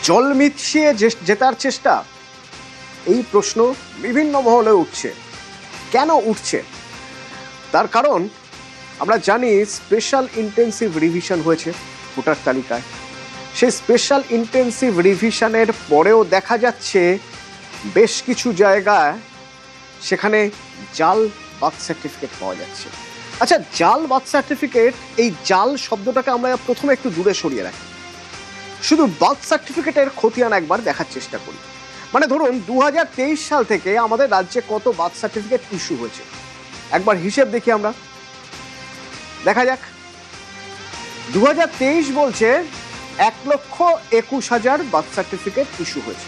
জল মিশিয়ে জেতার চেষ্টা, এই প্রশ্ন বিভিন্ন মহলে উঠছে। কেন উঠছে? তার কারণ আমরা জানি স্পেশাল ইন্টেন্সিভ রিভিশন হয়েছে ভোটার তালিকায়। সেই স্পেশাল ইন্টেন্সিভ রিভিশনের পরেও দেখা যাচ্ছে বেশ কিছু জায়গায় সেখানে জাল বার্থ সার্টিফিকেট পাওয়া যাচ্ছে। আচ্ছা, জাল বার্থ সার্টিফিকেট, এই জাল শব্দটাকে আমরা প্রথমে একটু দূরে সরিয়ে রাখি। শুধু বার্থ সার্টিফিকেটের খতিয়ান একবার দেখার চেষ্টা করি। মানে ধরুন 2023 সাল থেকে আমাদের রাজ্যে কত বার্থ সার্টিফিকেট ইস্যু হয়েছে একবার হিসেব দেখি আমরা। দেখা যাক। 2023 বলছে 1,21,000 বার্থ সার্টিফিকেট ইস্যু হয়েছে।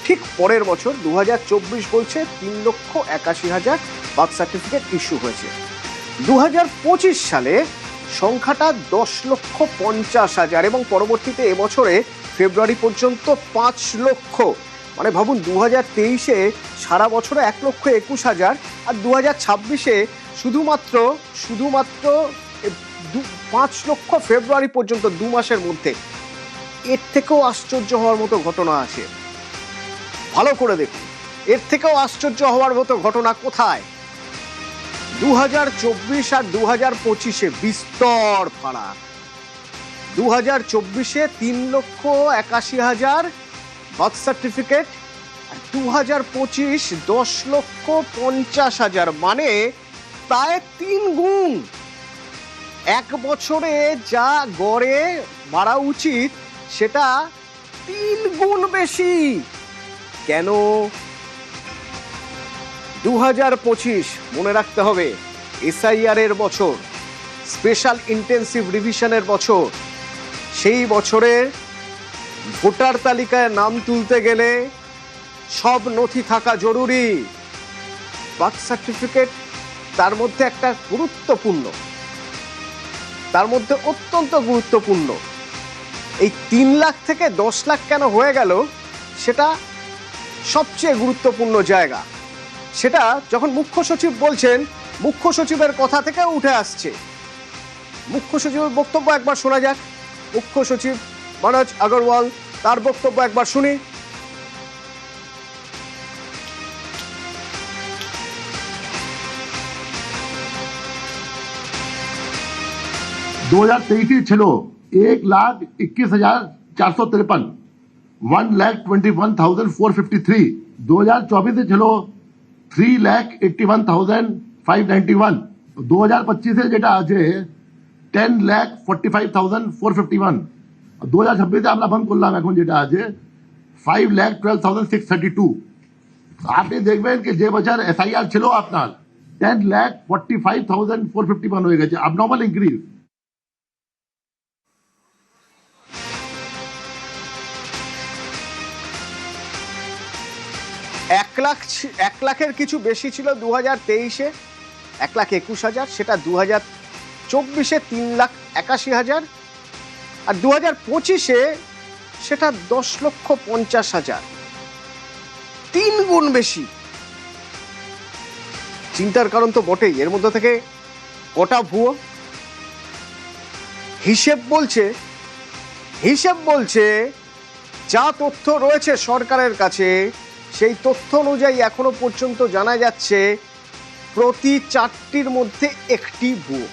ঠিক পরের বছর 2024 বলছে 3,81,000 বার্থ সার্টিফিকেট ইস্যু হয়েছে। 2025 সালে সংখ্যাটা 10,50,000 এবং পরবর্তীতে এবছরে ফেব্রুয়ারি পর্যন্ত 5 লক্ষ। মানে ভাবুন, 2023-এ সারা বছরে 1,21,000 আর 2026-এ শুধুমাত্র 5 লক্ষ ফেব্রুয়ারি পর্যন্ত 2 মাসের মধ্যে। এর থেকেও আশ্চর্য হওয়ার মতো ঘটনা আছে। ভালো করে দেখুন, এর থেকেও আশ্চর্য হওয়ার মতো ঘটনা কোথায়? 2024 আর 2025-এ বিস্তর ফারাক। 2024-এ 3,81,000 বার্থ সার্টিফিকেট আর 2025 10,50,000, মানে প্রায় 3 গুণ। এক বছরে যা গড়ে মারা উচিত সেটা 3 গুণ বেশি। কেন? 2025 মনে রাখতে হবে এসআইআর এর বছর, স্পেশাল ইন্টেন্সিভ রিভিশনের বছর। সেই বছরের ভোটার তালিকায় নাম তুলতে গেলে সব নথি থাকা জরুরি। বার্থ সার্টিফিকেট তার মধ্যে একটা গুরুত্বপূর্ণ, তার মধ্যে অত্যন্ত গুরুত্বপূর্ণ। এই 3 লাখ থেকে 10 লাখ কেন হয়ে গেল সেটা সবচেয়ে গুরুত্বপূর্ণ জায়গা। সেটা যখন মুখ্য সচিব বলছেন, মুখ্য সচিবের কথা থেকে উঠে আসছে। মুখ্য সচিবের বক্তব্য একবার শোনা যাক। মুখ্য সচিব মনোজ আগরওয়াল, তার বক্তব্য একবার শুনি। 2023 ছিল 1,21,453, 1,21,453। 2024 ছিল 3,81,591। 2025 যেটা আছে 10,45,451। 2026 আমরা বন্ধ করলাম, এখন যেটা আছে 5,12,632। আপনি দেখবেন কি যে বছর এসআইআর ছিল আপনার 10,45,451 হয়ে গেছে। abnormal increase। এক লাখের কিছু বেশি ছিল 2023-এ, 1,21,000। সেটা 2024-এ 3,81,000 আর 2025-এ সেটা 10,50,000। 3 গুণ বেশি। চিন্তার কারণ তো বটেই। এর মধ্যে থেকে কটা ভুয়ো? হিসেব বলছে যা তথ্য রয়েছে সরকারের কাছে, সেই তথ্য অনুযায়ী এখনো পর্যন্ত জানা যাচ্ছে প্রতি 4টির মধ্যে 1টি ভুয়ো।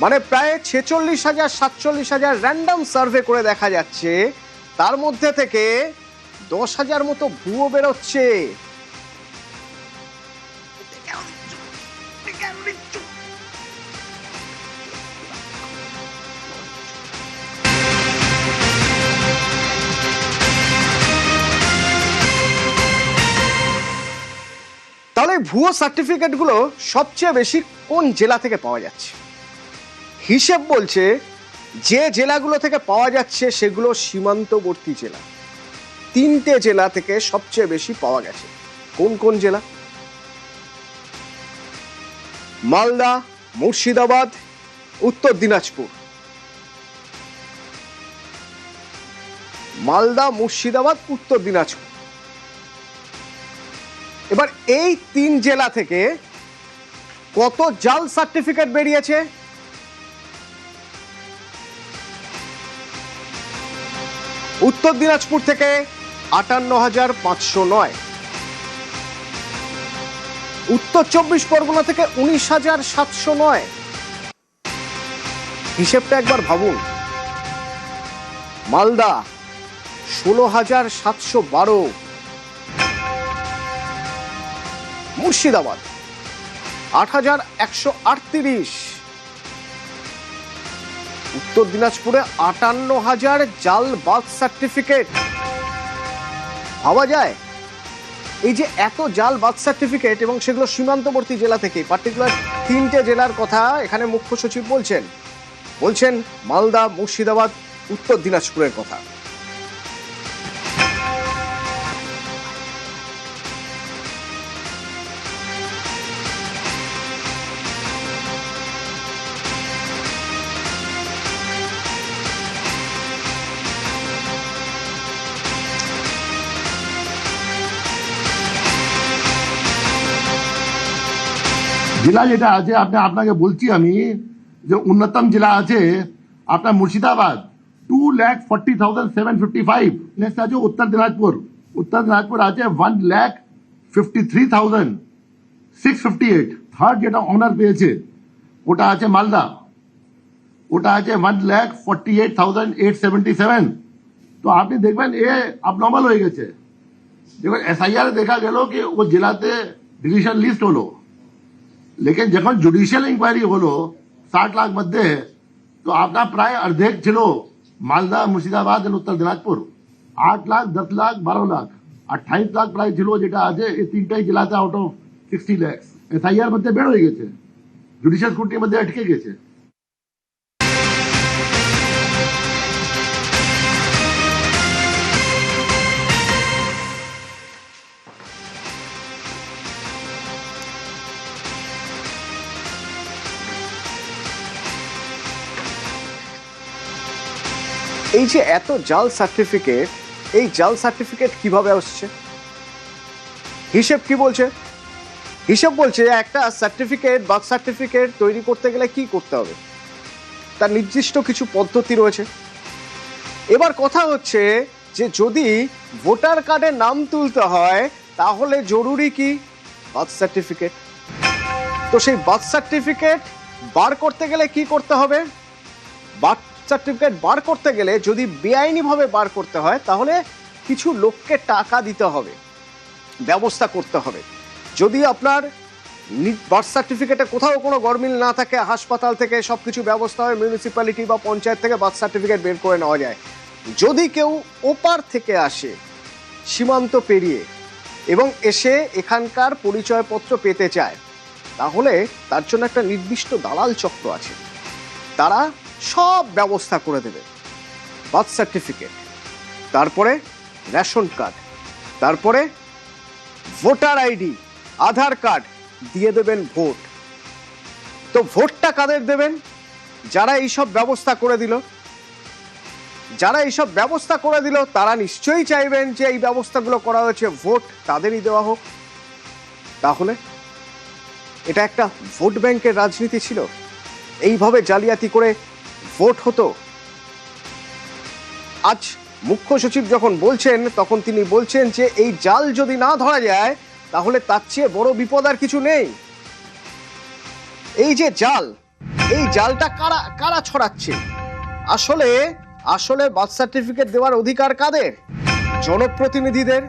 মানে প্রায় 46,000-47,000 র্যান্ডম সার্ভে করে দেখা যাচ্ছে, তার মধ্যে থেকে 10,000 মতো ভুয়ো বেরোচ্ছে। তাহলে ভুয়ো সার্টিফিকেটগুলো সবচেয়ে বেশি কোন জেলা থেকে পাওয়া যাচ্ছে? হিসেব বলছে যে জেলাগুলো থেকে পাওয়া যাচ্ছে সেগুলো সীমান্তবর্তী জেলা। 3টে জেলা থেকে সবচেয়ে বেশি পাওয়া গেছে। কোন কোন জেলা? মালদা, মুর্শিদাবাদ, উত্তর দিনাজপুর। মালদা, মুর্শিদাবাদ, উত্তর দিনাজপুর। এবার এই 3 জেলা থেকে কত জাল সার্টিফিকেট বেরিয়েছে? উত্তর দিনাজপুর থেকে 58,509, উত্তর 24 পরগনা থেকে 19,709। হিসেবটা একবার ভাবুন। মালদা 16,712, মুর্শিদাবাদ 8,138, উত্তর দিনাজপুরে 58,000 জাল বার্থ সার্টিফিকেট। ভাবা যায় এই যে এত জাল বার্থ সার্টিফিকেট, এবং সেগুলো সীমান্তবর্তী জেলা থেকে, পার্টিকুলার 3টে জেলার কথা এখানে মুখ্য সচিব বলছেন মালদা, মুর্শিদাবাদ, উত্তর দিনাজপুরের কথা। জেলা যেটা আছে আপনাকে বলছি আমি, যে অন্যতম জেলা আছে আপনার মুর্শিদাবাদ 2,40,755। নেক্সট আছে উত্তর দিনাজপুর আছে 1,53,658। থার্ড যেটা অনার পেয়েছে ওটা আছে মালদা, ওটা আছে 1,48,877। তো আপনি দেখবেন এ abnormal হয়ে গেছে। দেখুন SIR দেখা গেল কি ও জেলাতে ডিলিশন লিস্ট হলো, लेकिन যখন জুডিশিয়াল ইনকোয়ারি হলো 60 লাখ মধ্যে, তো আপনার প্রায় অর্ধেক ছিল মালদা, মুর্শিদাবাদ আর উত্তর দিনাজপুর। 8 লাখ, 10 লাখ, 12 লাখ, 28 লাখ প্রায় ছিল যেটা আছে এই তিনটাই জেলাতে আউট অফ 60 লাখ। SIR মধ্যে বের হয়ে গেছে, জুডিশিয়াল স্ক্রুটিনির মধ্যে আটকে গেছে। এই যে এত জাল সার্টিফিকেট, এই জাল সার্টিফিকেট কিভাবে আসছে? হিসেব কি বলছে? হিসেব বলছে একটা সার্টিফিকেট, বার্থ সার্টিফিকেট তৈরি করতে গেলে কি করতে হবে, তার নির্দিষ্ট কিছু পদ্ধতি রয়েছে। এবার কথা হচ্ছে যে যদি ভোটার কার্ডে নাম তুলতে হয় তাহলে জরুরি কি? Birth certificate. তো সেই বার্থ সার্টিফিকেট বার করতে গেলে কি করতে হবে? বার্থ সার্টিফিকেট বার করতে গেলে যদি বেআইনিভাবে বার করতে হয় তাহলে কিছু লোককে টাকা দিতে হবে, ব্যবস্থা করতে হবে। যদি আপনার বার্থ সার্টিফিকেটে কোথাও কোনো গরমিল না থাকে, হাসপাতাল থেকে সবকিছু ব্যবস্থা হয়, মিউনিসিপ্যালিটি বা পঞ্চায়েত থেকে বার্থ সার্টিফিকেট বের করে নেওয়া যায়। যদি কেউ ওপার থেকে আসে সীমান্ত পেরিয়ে এবং এসে এখানকার পরিচয়পত্র পেতে চায়, তাহলে তার জন্য একটা নির্দিষ্ট দালাল চক্র আছে, তারা সব ব্যবস্থা করে দেবে। বার্থ সার্টিফিকেট, তারপরে রেশন কার্ড, তারপরে ভোটার আইডি, আধার কার্ড, দিয়ে দেবেন ভোট। তো ভোটটা কাদের দেবেন? যারা এইসব ব্যবস্থা করে দিল। যারা এইসব ব্যবস্থা করে দিল তারা নিশ্চয়ই চাইবেন যে এই ব্যবস্থাগুলো করা হয়েছে, ভোট তাদেরই দেওয়া হোক। তাহলে এটা একটা ভোট ব্যাংকের রাজনীতি ছিল, এইভাবে জালিয়াতি করে ভোট হতো। আজ মুখ্য সচিব যখন বলছেন তখন তিনি বলছেন যে এই জাল যদি না ধরা যায় তাহলে তার চেয়ে বড় বিপদ আর কিছু নেই। এই যে জাল, এই জালটা কারা কারা ছড়াচ্ছে? আসলে আসলে বার্থ সার্টিফিকেট দেওয়ার অধিকার কাদের? জনপ্রতিনিধিদের।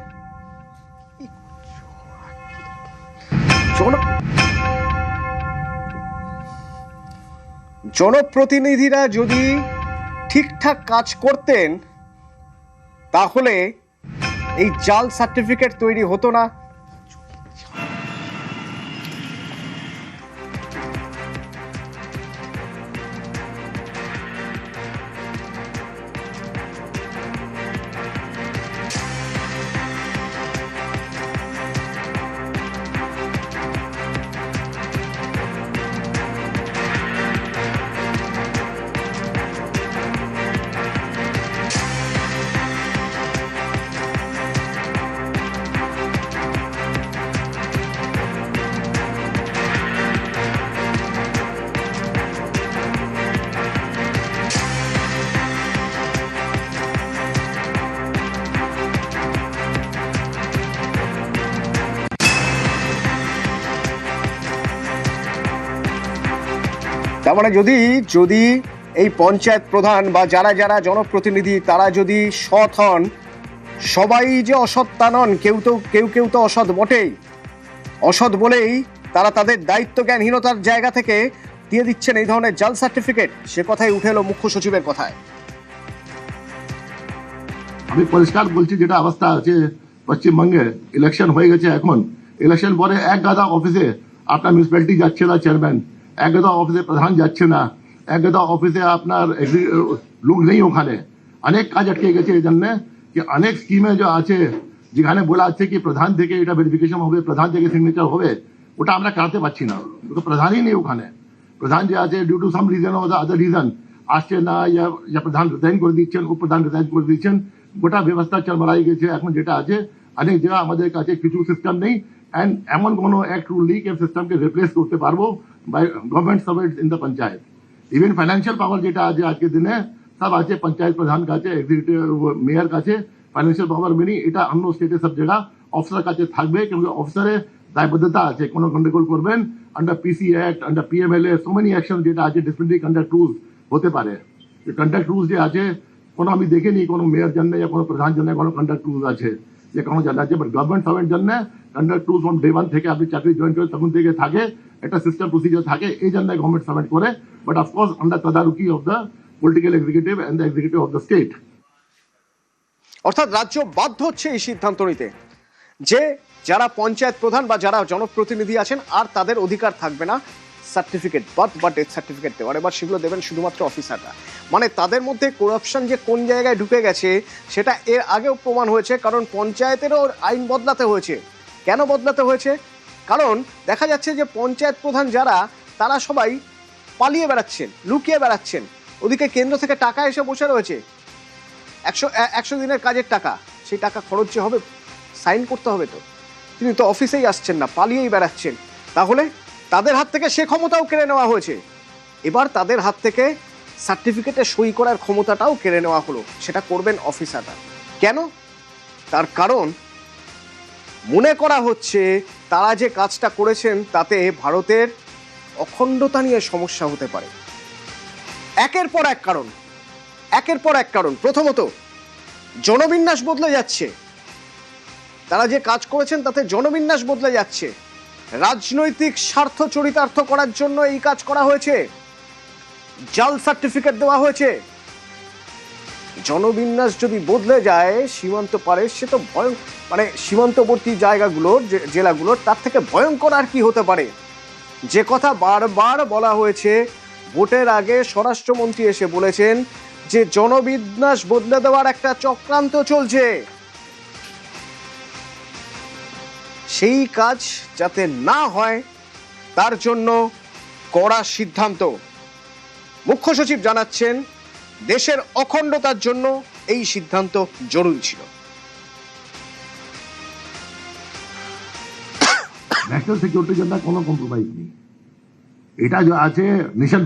জনপ্রতিনিধিরা যদি ঠিকঠাক কাজ করতেন তাহলে এই জাল সার্টিফিকেট তৈরি হতো না। তার মানে যদি যদি এই পঞ্চায়েত প্রধান বা যারা যারা জনপ্রতিনিধি তারা যদি সৎ হন, সবাই যে অসৎ তা নন, কেউ তো অসৎ বটেই। অসৎ বলেই তারা তাদের দায়িত্ব জ্ঞানহীনতার জায়গা থেকে দিয়ে দিচ্ছেন এই ধরনের জাল সার্টিফিকেট। সে কথাই উঠে এলো মুখ্য সচিবের কথায়। আমি পরিষ্কার বলছি, যেটা অবস্থা আছে পশ্চিমবঙ্গে, ইলেকশন হয়ে গেছে, এখন ইলেকশন পরে এক গাদা অফিসে আপনার মিউনিসিপ্যালিটি যাচ্ছে না চেয়ারম্যান, এক গাদা অফিসে প্রধান যাচ্ছে না, এক গাদা অফিসে আপনার লোক নেই ওখানে। অনেক কাজ আটকে গেছে এই জন্য যে অনেক স্কিমে যে আছে যেখানে বলা আছে কি প্রধান থেকে এটা ভেরিফিকেশন হবে, প্রধান থেকে সিগনেচার হবে, ওটা আমরা করাতে পারছি না, প্রধানই নেই ওখানে। প্রধান যে আছে due to some reason or other reason আসছে না, ইয়া প্রধান রিজাইন করে দিচ্ছেন, উপপ্রধান রিজাইন করে দিচ্ছেন, গোটা ব্যবস্থা চলমালাই গেছে। এখন যেটা আছে অনেক জায়গা আমাদের কাছে কিছু সিস্টেম নেই, অ্যান্ড এমন কোনো অ্যাক্ট রুল নেই সিস্টেমকে রিপ্লেস করতে পারবো by government servants in the panchayat. Even financial power যেটা আছে আজকের দিনে সব আছে পঞ্চায়েত প্রধান কাছে, এক্সিকিউটিভ মেয়র কাছে, ফাইন্যান্সিয়াল পাওয়ার মেনি এটা অন্য স্টেটে সব জায়গা অফিসার কাছে থাকবে, কিন্তু অফিসারের দায়বদ্ধতা আছে কোনো গন্ডগোল করবেন under PC act, under PMLA, so many action যেটা আছে ডিসিপ্লিনারি কন্ডাক্ট রুলস হতে পারে। কন্ডাক্ট রুলস যে আছে কোনো আমি দেখিনি কোনো মেয়র জন্য या কোনো প্রধান জন্য কোনো কন্ডাক্ট রুলস আছে যে কোনো জানা আছে, বাট গভর্নমেন্ট সার্ভেন্ট জন্য কন্ডাক্ট রুলস ফ্রম ডে 1 থেকে আপনি চাকরি জয়েন করেন তখন থেকে থাকে, একটা সিস্টেম প্রসিজার থাকে, এই জন্য গভর্নমেন্ট সার্ভেন্ট করে, বাট অফকোর্স আন্ডার তদারকি of the political executive and the executive of the state. অর্থাৎ রাজ্য বাধ্য হচ্ছে এই সিদ্ধান্ত নিতে যে যারা পঞ্চায়েত প্রধান বা যারা জনপ্রতিনিধি আছেন আর তাদের অধিকার থাকবে না সার্টিফিকেট বা ডেথ সার্টিফিকেট দেওয়ার, এবার সেগুলো দেবেন শুধুমাত্র অফিসাররা। মানে তাদের মধ্যে করাপশন যে কোন জায়গায় ঢুকে গেছে সেটা এর আগেও প্রমাণ হয়েছে, কারণ পঞ্চায়েতেরও আইন বদলাতে হয়েছে। কেন বদলাতে হয়েছে? কারণ দেখা যাচ্ছে যে পঞ্চায়েত প্রধান যারা তারা সবাই পালিয়ে বেড়াচ্ছেন, লুকিয়ে বেড়াচ্ছেন, ওদিকে কেন্দ্র থেকে টাকা এসে বসে রয়েছে, 100 দিনের কাজের টাকা, সেই টাকা খরচ যে হবে সাইন করতে হবে, তো তিনি তো অফিসেই আসছেন না, পালিয়েই বেড়াচ্ছেন। তাহলে তাদের হাত থেকে সে ক্ষমতাও কেড়ে নেওয়া হয়েছে, এবার তাদের হাত থেকে সার্টিফিকেটে সই করার ক্ষমতাটাও কেড়ে নেওয়া হলো। সেটা করবেন অফিসাররা। কেন? তার কারণ মনে করা হচ্ছে তারা যে কাজটা করেছেন তাতে ভারতের অখণ্ডতা নিয়ে সমস্যা হতে পারে। একের পর এক কারণ। প্রথমত, জনবিন্যাস বদলে যাচ্ছে, তারা যে কাজ করেছেন তাতে জনবিন্যাস বদলে যাচ্ছে। রাজনৈতিক স্বার্থ চরিতার্থ করার জন্য এই কাজ করা হয়েছে, জাল সার্টিফিকেট দেওয়া হয়েছে। জনবিন্যাস যদি বদলে যায় সীমান্ত পারে, সে তো মানে সীমান্তবর্তী জায়গাগুলোর জেলাগুলোর তার থেকে ভয়ঙ্কর আর কি হতে পারে। যে কথা বারবার বলা হয়েছে, ভোটের আগে স্বরাষ্ট্রমন্ত্রী এসে বলেছেন যে জনবিন্যাস বদলে দেওয়ার একটা চক্রান্ত চলছে, সেই কাজ যাতে না হয় তার জন্য কড়া সিদ্ধান্ত। মুখ্য সচিব জানাচ্ছেন দেশের অখণ্ডতার জন্য এই সিদ্ধান্ত জরুরি ছিল। ন্যাশনাল সিকিউরিটির জন্য কোনো কম্প্রোমাইজ নেই। এটা যে আছে নেশন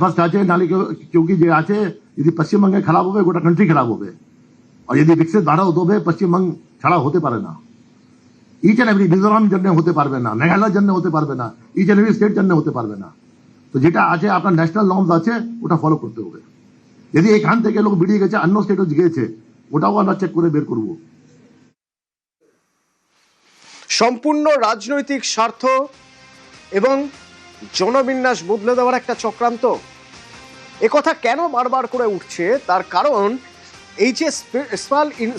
ফার্স্ট আছে, নালে क्योंकि যে আছে যদি পশ্চিমবঙ্গে খারাপ হবে গোটা কান্ট্রি খারাপ হবে, আর যদি বিকশিত ভারত হবে পশ্চিমবঙ্গ ছাড়া হতে পারে না। ইচ অ্যান্ড এভরি মিজোরাম জন্য হতে পারবে না, মেঘালয়ের জন্য হতে পারবে না, ইচ অ্যান্ড এভরি স্টেট জন্য হতে পারবে না। তো যেটা আছে আপনার ন্যাশনাল নর্মস আছে ওটা ফলো করতে হবে। যদি এখান থেকে লোক বেরিয়ে গেছে অন্য স্টেটও গিয়েছে, ওটাও আমরা চেক করে বের করব। সম্পূর্ণ রাজনৈতিক স্বার্থ এবং জনবিন্যাস বদলে দেওয়ার একটা চক্রান্ত, একথা কেন বারবার করে উঠছে তার কারণ এই যে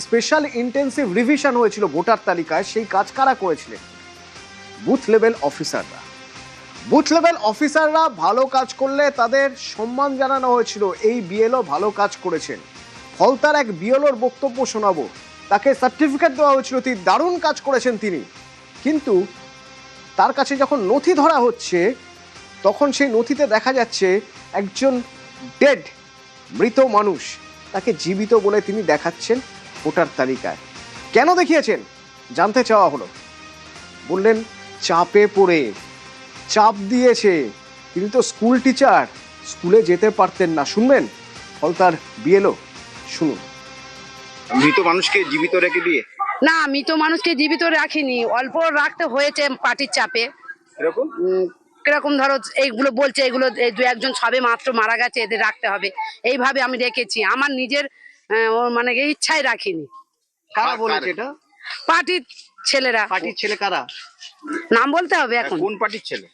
স্পেশাল ইন্টেন্সিভ রিভিশন হয়েছিল ভোটার তালিকায়, সেই কাজ কারা করেছিলেন? বুথ লেভেল অফিসাররা ভালো কাজ করলে তাদের সম্মান জানানো হয়েছিল, এই বিএলও ভালো কাজ করেছেন। ফলতার এক বিএলওর বক্তব্য শোনাবো, তাকে সার্টিফিকেট দেওয়া হয়েছিল তিনি দারুণ কাজ করেছেন তিনি, কিন্তু তার কাছে যখন নথি ধরা হচ্ছে তখন সেই নথিতে দেখা যাচ্ছে একজন ডেড, মৃত মানুষ, তাকে জীবিত বলে তিনি দেখাচ্ছেন ভোটার তালিকায়। কেন দেখিয়েছেন জানতে চাওয়া হলো, বললেন চাপে পড়ে, চাপ দিয়েছে, তিনি তো স্কুল টিচার, স্কুলে যেতে পারতেন না। শুনবেন ফলতার বিএলও, শুনুন। মৃত মানুষকে জীবিত রেখে দিয়ে? না, মৃত মানুষকে জীবিত রাখিনি, অল্প রাখতে হয়েছে পার্টির চাপে। এরকম কিরকম ধরো এইগুলো বলছে, এগুলো এই দু একজন সবে মাত্র মারা গেছে, এদের রাখতে হবে, এইভাবে আমি রেখেছি। আমার নিজের মানে ইচ্ছায় রাখিনি। কারা বলেছে এটা? পার্টির ছেলেরা। পার্টির ছেলে কারা? নাম বলতে হবে এখন? কোন পার্টির ছেলে?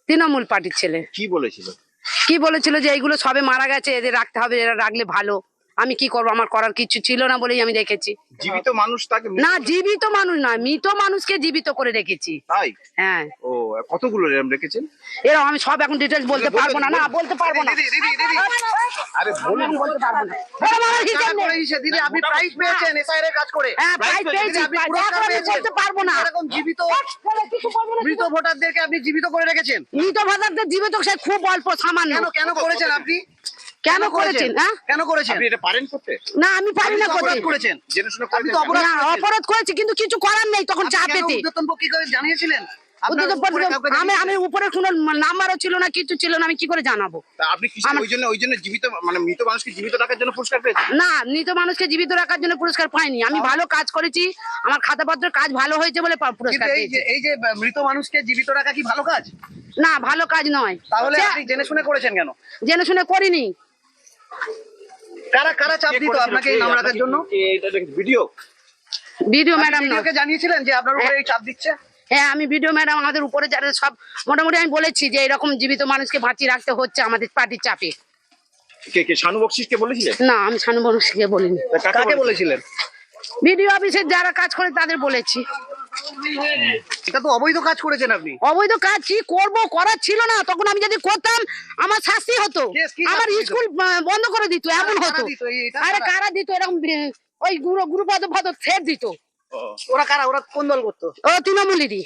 তৃণমূল পার্টির ছেলে। কি বলেছিল? কি বলেছিল যে এইগুলো সবে মারা গেছে, এদের রাখতে হবে, এরা রাখলে ভালো। আমি কি করবো, আমার করার কিছু ছিল না বলেই আমি রেখেছি। জীবিত মানুষ তাকে না, জীবিত মানুষ নয়, মৃত মানুষকে জীবিত করে রেখেছি। তাই? হ্যাঁ। ও, কতগুলো এরকম রেখেছেন? এরকম আমি সব এখন ডিটেলস বলতে পারবো না। না, বলতে পারবো না। আরে বলুন। বলতে পারবো না। এরকম আমার হিসাব নেই। দিদি আপনি প্রাইজ পেয়েছেন এসআইআর এর কাজ করে। হ্যাঁ, প্রাইজ পেয়েছি, আপনি এখন পুরস্কার আমি পেয়েছেন। বলতে পারবো না। এরকম জীবিত কিছু বলবো না। মৃত ভোটারদেরকে আপনি জীবিত করে রেখেছেন। মৃত ভাতারদের জীবিত সে খুব অল্প, সামান্য। কেন করেছেন আপনি? কেন করেছেন? হ্যাঁ, কেন করেছেন? আপনি এটা পারেন করতে? না আমি পারি না করতে। অপরাধ করেছেন। জেনে শুনে আপনি করেছেন তো কেন? অপরাধ না, করেছেন। অপরাধ করেছি কিন্তু কিছু করার নেই তখন আপনি কেন চাপেতে। ঊর্ধ্বতন পক্ষকে জানিয়েছিলেন? আপনার উদ্যোগ উপরে কাউকে আমি জানিয়েছিলেন? উপরে কোনো নাম্বারও ছিল না, কিছু ছিল না, আমি কি করে জানাবো? তা আপনি কি ওই জন্য জীবিত মানে মৃত মানুষকে জীবিত রাখার জন্য পুরস্কার পেয়েছেন? না, মৃত মানুষকে জীবিত রাখার জন্য পুরস্কার পাইনি। আমি ভালো কাজ করেছি, আমার খাতাপত্রের কাজ ভালো হয়েছে বলে পুরস্কার কিন্তু পেয়েছি। এই যে মৃত মানুষকে জীবিত রাখা কি ভালো কাজ? না, ভালো কাজ নয়। তাহলে সে আপনি জেনে শুনে করেছেন কেন? জেনে শুনে করিনি। কারা কারা চাপ দিত আপনাকে এই নাম রাখার জন্য? ভিডিও ভিডিও ম্যাডাম নয়। ভিডিওকে জানিয়েছিলেন যে আপনার উপরে এই চাপ দিচ্ছে? হ্যাঁ, আমি ভিডিও ম্যাডাম, আমাদের উপরে যারা সব মোটামুটি আমি বলেছি যে এরকম জীবিত মানুষকে বাঁচিয়ে রাখতে হচ্ছে আমাদের পার্টির চাপে। কে শানু বকশিসকে বলেছিলেন? না, আমি শানু বংশীকে বলিনি। কাকে বলেছিলেন? ভিডিও অফিসের যারা কাজ করে তাদের বলেছি। এটা তো অবৈধ কাজ করেছেন আপনি। অবৈধ কাজ কি করবো, করার ছিল না তখন। আমি যদি করতাম আমার শাস্তি হতো, Yes, কি আমার শাস্তি হতো? স্কুল বন্ধ করে দিত, এমন কারা হতো। দিত? এটা আরে কারা? কারা দিত এরকম ওই গ্রুপ পদ ফের দিত। ওরা কারা? ওরা কোন দল করতো? ও তৃণমূলেরই।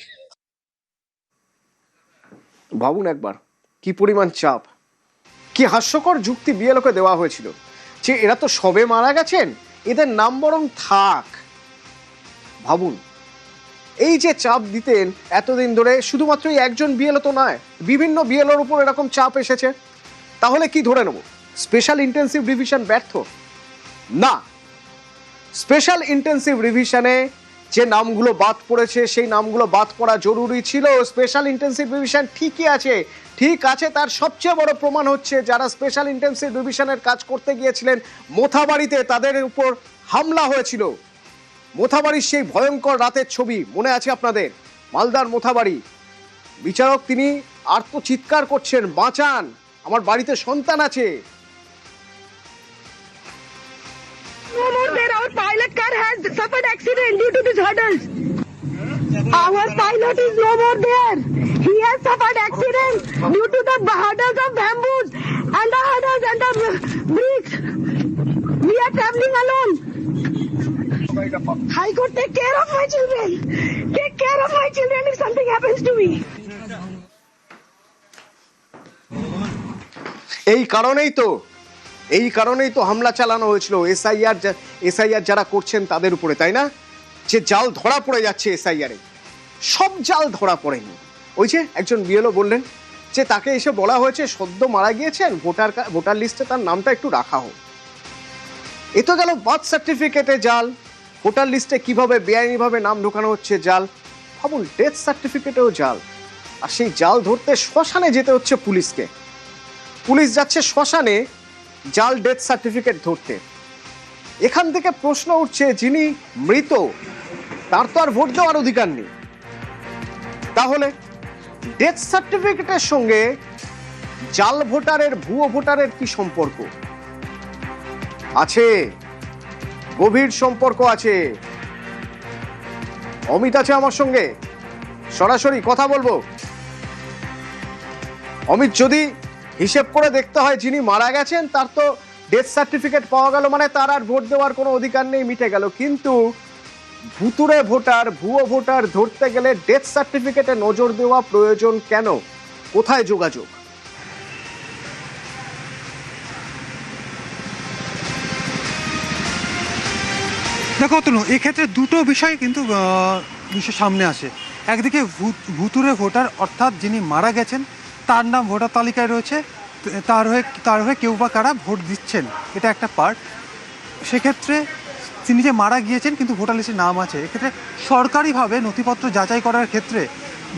ভাবুন একবার কি পরিমাণ চাপ, কি হাস্যকর যুক্তি বিএলওকে দেওয়া হয়েছিল যে এরা তো সবে মারা গেছেন, এদের নাম বরং থাক। ভাবুন এই যে চাপ দিতেন এতদিন ধরে, শুধুমাত্র এই একজন বিএলও তো নয়, বিভিন্ন বিএলওর উপর এরকম চাপ এসেছে। তাহলে কি ধরে নেব স্পেশাল ইন্টেন্সিভ রিভিশন ব্যর্থ? না, স্পেশাল ইন্টেন্সিভ রিভিশনে যে নামগুলো বাদ পড়েছে সেই নামগুলো বাদ পড়া জরুরি ছিল। স্পেশাল ইন্টেন্সিভ রিভিশন ঠিকই আছে, ঠিক আছে। তার সবচেয়ে বড় প্রমাণ হচ্ছে যারা স্পেশাল ইন্টেন্সিভ রিভিশনের কাজ করতে গিয়েছিলেন মোথাবাড়িতে, তাদের উপর হামলা হয়েছিল। মোথাবাড়ির সেই ভয়ঙ্কর রাতের ছবি মনে আছে আপনাদের? মালদার মোথাবাড়ি। বিচারক তিনি আর্তচিৎকার করছেন, বাঁচান, আমার বাড়িতে সন্তান আছে। No more there. Our pilot car has suffered accident due to these hurdles. Our pilot is no more there. He has suffered accident due to the hurdles of bamboos and the hurdles and the bricks. We are traveling alone. High Court, take care of my children. Take care of my children if something happens to me. এই কারণেই তো হামলা চালানো হয়েছিল SIR যারা করছেন তাদের উপরে, তাই না? যে জাল ধরা পড়ে যাচ্ছে এসআইআর এ, সব জাল ধরা পড়েনি। ওই যে একজন বিএলও বললেন যে তাকে এসে বলা হয়েছে সদ্য মারা গিয়েছেন, ভোটার লিস্টে তার নামটা একটু রাখা হোক। এ তো গেল বার্থ সার্টিফিকেটে জাল, ভোটার লিস্টে কিভাবে বেআইনিভাবে নাম ঢোকানো হচ্ছে জাল। ভাবুন ডেথ সার্টিফিকেটেও জাল, আর সেই জাল ধরতে শ্মশানে যেতে হচ্ছে পুলিশকে। পুলিশ যাচ্ছে শ্মশানে জাল ডেথ সার্টিফিকেট ধরতে। এখান থেকে প্রশ্ন উঠছে, যিনি মৃত তার তো আর ভোট দেওয়ার অধিকার নেই, তাহলে ডেথ সার্টিফিকেটের সঙ্গে জাল ভোটারের, ভুয়ো ভোটারের কি সম্পর্ক আছে? গভীর সম্পর্ক আছে। অমিত আছে আমার সঙ্গে, সরাসরি কথা বলবো। অমিত, যদি হিসেব করে দেখতে হয় যিনি মারা গেছেন তার তো ডেথ সার্টিফিকেট পাওয়া গেল, মানে তার আর ভোট দেওয়ার কোনো অধিকার নেই, মিটে গেল। কিন্তু ভুতুরে ভোটার, ভুয়ো ভোটার ধরতে গেলে ডেথ সার্টিফিকেটে নজর দেওয়া প্রয়োজন কেন? কোথায় যোগাযোগ? দেখো তনু, এক্ষেত্রে দুটো বিষয় কিন্তু বিষয় সামনে আসে। একদিকে ভুতুরে ভোটার, অর্থাৎ যিনি মারা গেছেন তার নাম ভোটার তালিকায় রয়েছে, তার হয়ে কেউ বা কারা ভোট দিচ্ছেন, এটা একটা পার্ট। সেক্ষেত্রে তিনি যে মারা গিয়েছেন কিন্তু ভোটার লিস্টে নাম আছে, এক্ষেত্রে সরকারিভাবে নথিপত্র যাচাই করার ক্ষেত্রে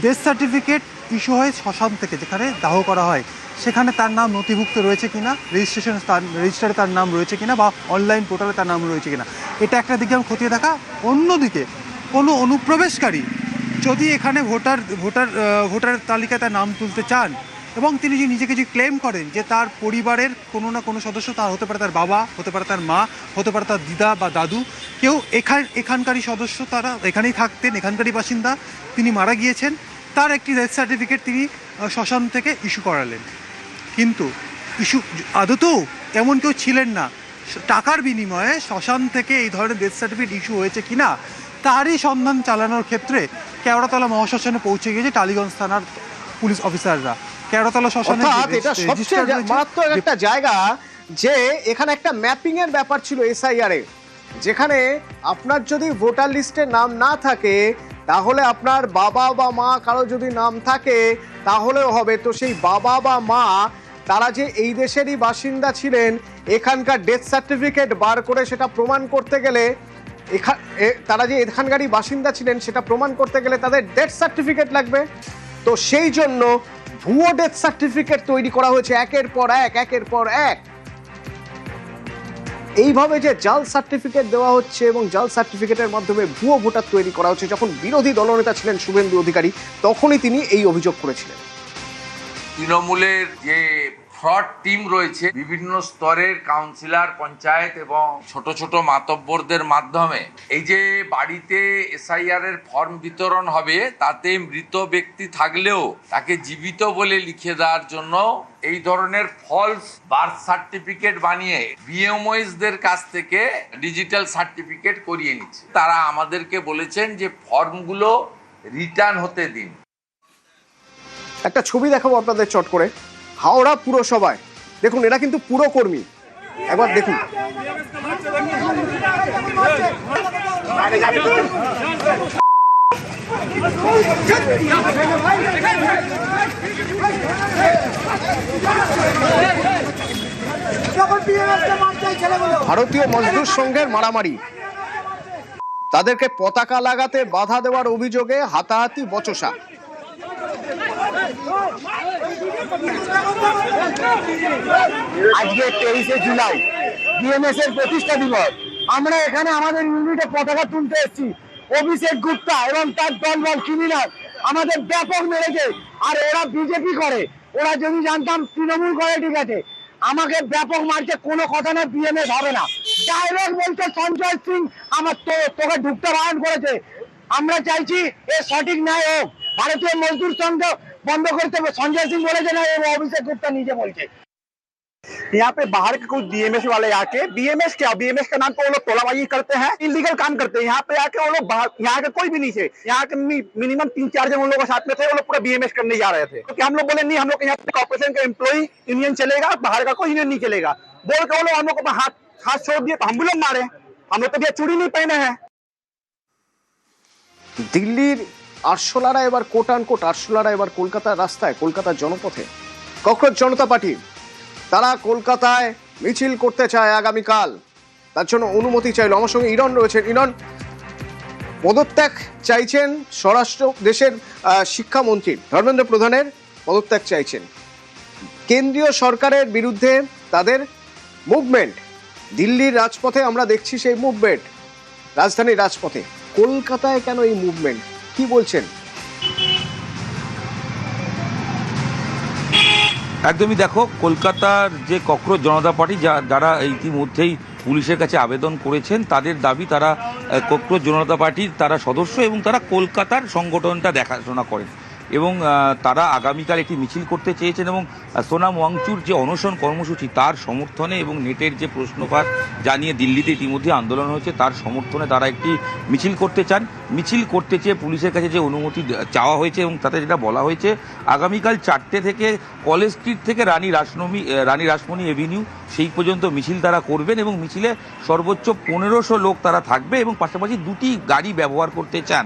ডেথ সার্টিফিকেট ইস্যু হয় শ্মশান থেকে, যেখানে দাহ করা হয়, সেখানে তার নাম নথিভুক্ত রয়েছে কিনা, রেজিস্টারে তার নাম রয়েছে কিনা, বা অনলাইন পোর্টালে তার নাম রয়েছে কিনা, এটা একটা দিকে আমি খতিয়ে দেখা। অন্যদিকে কোনো অনুপ্রবেশকারী যদি এখানে ভোটার তালিকায় তার নাম তুলতে চান এবং তিনি যদি নিজেকে যদি ক্লেম করেন যে তার পরিবারের কোনো না কোনো সদস্য, তার হতে পারে তার বাবা, হতে পারে তার মা, হতে পারে তার দিদা বা দাদু, কেউ এখানকারই সদস্য, তারা এখানেই থাকতেন, এখানকারই বাসিন্দা, তিনি মারা গিয়েছেন, তার একটি ডেথ সার্টিফিকেট তিনি শ্মশান থেকে ইস্যু করালেন। কিন্তু ইস্যু আদতেও এমন কেউ ছিলেন না। টাকার বিনিময়ে শ্মশান থেকে এই ধরনের ডেথ সার্টিফিকেট ইস্যু হয়েছে কিনা তারই সন্ধান চালানোর ক্ষেত্রে কেওড়াতলা মহাশ্মশানে পৌঁছে গিয়েছে টালিগঞ্জ থানার পুলিশ অফিসাররা। কেওড়াতলা শ্মশানে এটা সবচেয়ে মারাত্মক একটা জায়গা, যে এখানে একটা ম্যাপিং এর ব্যাপার ছিল এসআইআর এ, যেখানে আপনার যদি ভোটার লিস্টে নাম না থাকে, তাহলে আপনার বাবা বা মা কারো যদি নাম থাকে তাহলেও হবে। তো সেই বাবা বা মা তারা যে এই দেশেরই বাসিন্দা ছিলেন, এখানকার ডেথ সার্টিফিকেট বার করে সেটা প্রমাণ করতে গেলে, তারা যে এখানকারই বাসিন্দা ছিলেন সেটা প্রমাণ করতে গেলে তাদের ডেথ সার্টিফিকেট লাগবে। তো সেই জন্য ভুয়ো ডেথ সার্টিফিকেট তৈরি করা হয়েছে একের পর এক। এইভাবে যে জাল সার্টিফিকেট দেওয়া হচ্ছে এবং জাল সার্টিফিকেটের মাধ্যমে ভুয়ো ভোটার তৈরি করা হচ্ছে, যখন বিরোধী দলনেতা ছিলেন শুভেন্দু অধিকারী, তখনই তিনি এই অভিযোগ করেছিলেন। তৃণমূলের যে ফ্রড টিম রয়েছে, বিভিন্ন স্তরের কাউন্সিলর, পঞ্চায়েত এবং ছোট ছোট মাতব্বরদের মাধ্যমে এই যে বাড়িতে এসআইআর এর ফর্ম বিতরণ হবে, তাতে মৃত ব্যক্তি থাকলেও তাকে জীবিত বলে লিখে দেওয়ার জন্য এই ধরনের ফলস বার্থ সার্টিফিকেট বানিয়ে বিএমওএসদের কাছ থেকে ডিজিটাল সার্টিফিকেট করিয়ে নিচ্ছে। তারা আমাদেরকে বলেছেন যে ফর্মগুলো রিটার্ন হতে দিন। একটা ছবি দেখাবো আপনাদের চট করে। হাওড়া পুরসভায় দেখুন, এরা কিন্তু পুরকর্মী, একবার দেখুন। ভারতীয় মজদুর সংঘের মারামারি, তাদেরকে পতাকা লাগাতে বাধা দেওয়ার অভিযোগে হাতাহাতি বচসা। আজকে 23শে জুলাই বিএমএস এর প্রতিষ্ঠা দিবস। আমরা এখানে আমাদের ইউনিটে পতাকা তুলতে এসেছি। অভিষেক গুপ্তা এবং তার দলবল ক্রিমিনাল আমাদের ব্যাপক মেরেছে। আর ওরা বিজেপি করে, ওরা যদি জানতাম তৃণমূল করে ঠিক আছে, আমাকে ব্যাপক মারছে। কোনো কথা না, বিএমএস হবে না। ডাইরেক্ট বলছে সঞ্জয় সিং আমার তোকে ঢুকতে বারণ করেছে। আমরা চাইছি এ সঠিক ন্যায় হোক। ভারতীয় মজদুর সংঘ बंद करते हुए संजय सिंह बोले ना, वो अभिषेक गुप्ता नीचे बोलते। यहाँ पे बाहर के कुछ बीएमएस वाले आके, बीएमएस क्या, बीएमएस का नाम तो वो लोग तोलाबाजी करते हैं, इलीगल काम करते हैं। यहाँ पे आके वो लोग बाहर, यहाँ के कोई भी नहीं थे, यहाँ के मिनिमम 3-4 जन उन लोगों के साथ में थे। वो लोग पूरा बीएमएस करने जा रहे थे। तो हम लोग बोले नहीं, हम लोग यहाँ पे कॉर्पोरेशन का एम्प्लॉय यूनियन चलेगा, बाहर का कोई यूनियन नहीं चलेगा। बोल के वो लोग हम लोग को हाथ छोड़ दिए, तो हम भी लोग मारे। हम लोग तो भैया चूड़ी नहीं पहने हैं। দিল্লির আরশোলারা এবার কোট আনকোট আরশোলারা এবার কলকাতার রাস্তায়, কলকাতার জনপথে। ককরোচ জনতা পার্টি তারা কলকাতায় মিছিল করতে চায় আগামীকাল, তার জন্য অনুমতি চাইল। আমার সঙ্গে ইরন রয়েছেন। ইরন, পদত্যাগ চাইছেন স্বরাষ্ট্র দেশের শিক্ষামন্ত্রী ধর্মেন্দ্র প্রধানের পদত্যাগ চাইছেন। কেন্দ্রীয় সরকারের বিরুদ্ধে তাদের মুভমেন্ট দিল্লির রাজপথে, আমরা দেখছি সেই মুভমেন্ট রাজধানীর রাজপথে। কলকাতায় কেন এই মুভমেন্ট, কি বলছেন? একদমই দেখো, কলকাতার যে ককরোচ জনতা পার্টি যারা ইতিমধ্যেই পুলিশের কাছে আবেদন করেছেন, তাদের দাবি তারা ককরোচ জনতা পার্টির তারা সদস্য এবং তারা কলকাতার সংগঠনটা দেখাশোনা করেন এবং তারা আগামীকাল একটি মিছিল করতে চেয়েছেন এবং সোনাম ওয়াংচুর যে অনশন কর্মসূচি তার সমর্থনে এবং নেটের যে প্রশ্নপাত জানিয়ে দিল্লিতে ইতিমধ্যে আন্দোলন হয়েছে তার সমর্থনে তারা একটি মিছিল করতে চান। মিছিল করতে চেয়ে পুলিশের কাছে যে অনুমতি চাওয়া হয়েছে এবং তাতে যেটা বলা হয়েছে, আগামীকাল 4টে থেকে কলেজ স্ট্রিট থেকে রানী রাসমণি এভিনিউ সেই পর্যন্ত মিছিল তারা করবেন এবং মিছিলে সর্বোচ্চ 1500 লোক তারা থাকবে এবং পাশাপাশি 2টি গাড়ি ব্যবহার করতে চান।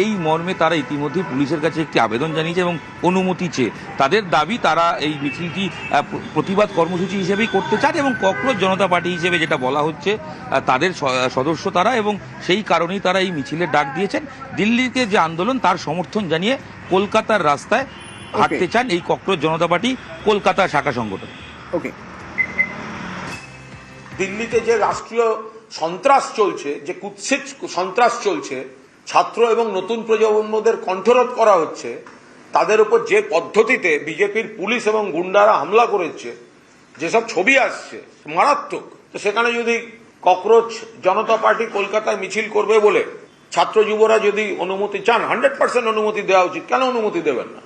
এই মর্মে তারা ইতিমধ্যে পুলিশের কাছে একটি আবেদন জানিয়েছে এবং অনুমতি চেয়ে তাদের দাবি তারা এই মিছিলটি প্রতিবাদ কর্মসূচি হিসেবেই করতে চান এবং ককরোচ জনতা পার্টি হিসেবে যেটা বলা হচ্ছে তাদের সদস্য তারা, এবং সেই কারণেই তারা এই মিছিলের ডাক দিয়েছেন। দিল্লিতে যে আন্দোলন তার সমর্থন জানিয়ে কলকাতার রাস্তায় হাঁটতে চান এই ককরোচ জনতা পার্টি কলকাতা শাখা সংগঠন। ওকে, দিল্লিতে যে রাষ্ট্রীয় সন্ত্রাস চলছে, যে কুৎসিত সন্ত্রাস চলছে, ছাত্র এবং নতুন প্রজন্মদের কণ্ঠরোধ করা হচ্ছে, তাদের উপর যে পদ্ধতিতে বিজেপির পুলিশ এবং গুন্ডারা হামলা করেছে, যেসব ছবি আসছে মারাত্মক। তো সেখানে যদি ককরোচ জনতা পার্টি কলকাতায় মিছিল করবে বলে ছাত্র যুবরা যদি অনুমতি চান, 100% অনুমতি দেওয়া উচিত। কেন অনুমতি দেবেন না?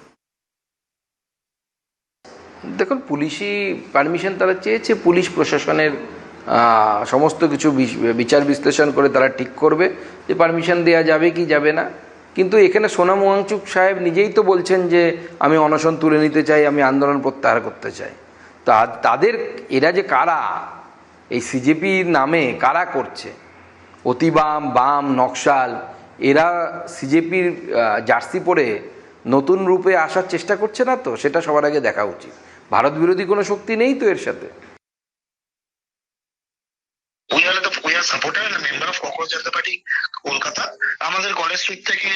দেখুন, পুলিশি পারমিশন তারা চেয়েছে, পুলিশ প্রশাসনের সমস্ত কিছু বিচার বিশ্লেষণ করে তারা ঠিক করবে যে পারমিশন দেওয়া যাবে কি যাবে না। কিন্তু এখানে সোনাম ওয়াংচুক সাহেব নিজেই তো বলছেন যে আমি অনশন তুলে নিতে চাই, আমি আন্দোলন প্রত্যাহার করতে চাই। তাদের এরা যে কারা, এই সিজেপির নামে কারা করছে, অতিবাম, বাম, নকশাল, এরা সিজেপির জার্সি পরে নতুন রূপে আসার চেষ্টা করছে না তো? সেটা সবার আগে দেখা উচিত। ভারত বিরোধী কোনো শক্তি নেই তো এর সাথে। Supporter and member of cockroach Janata party Kolkata. আমাদের কলেজ স্ট্রিট থেকে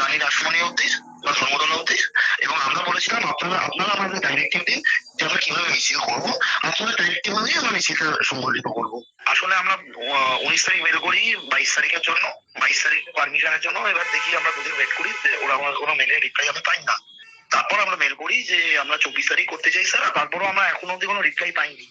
রানী রাসমণি অব্দি বা ধর্মতলা অব্দি, এবং আমরা বলেছিলাম আপনারা আমাদের ডাইরেক্টিভ দিন যে আমরা কিভাবে মিছিল করবো, আপনারা ডাইরেক্টিভ অনুযায়ী আমরা মিছিলটা সংগঠিত করবো। আসলে আমরা 19 তারিখ বের করি 22 তারিখের জন্য, 22 তারিখ পারমিশনের জন্য। এবার দেখি আমরা দুদিন ওয়েট করি, ওরা আমার কোনো মেলে রিপ্লাই আমি পাই না। তারপর আমরা মেল করি যে আমরা 24 তারিখ করতে চাই স্যার, তারপরও আমরা এখনো অব্দি কোনো রিপ্লাই পাইনি।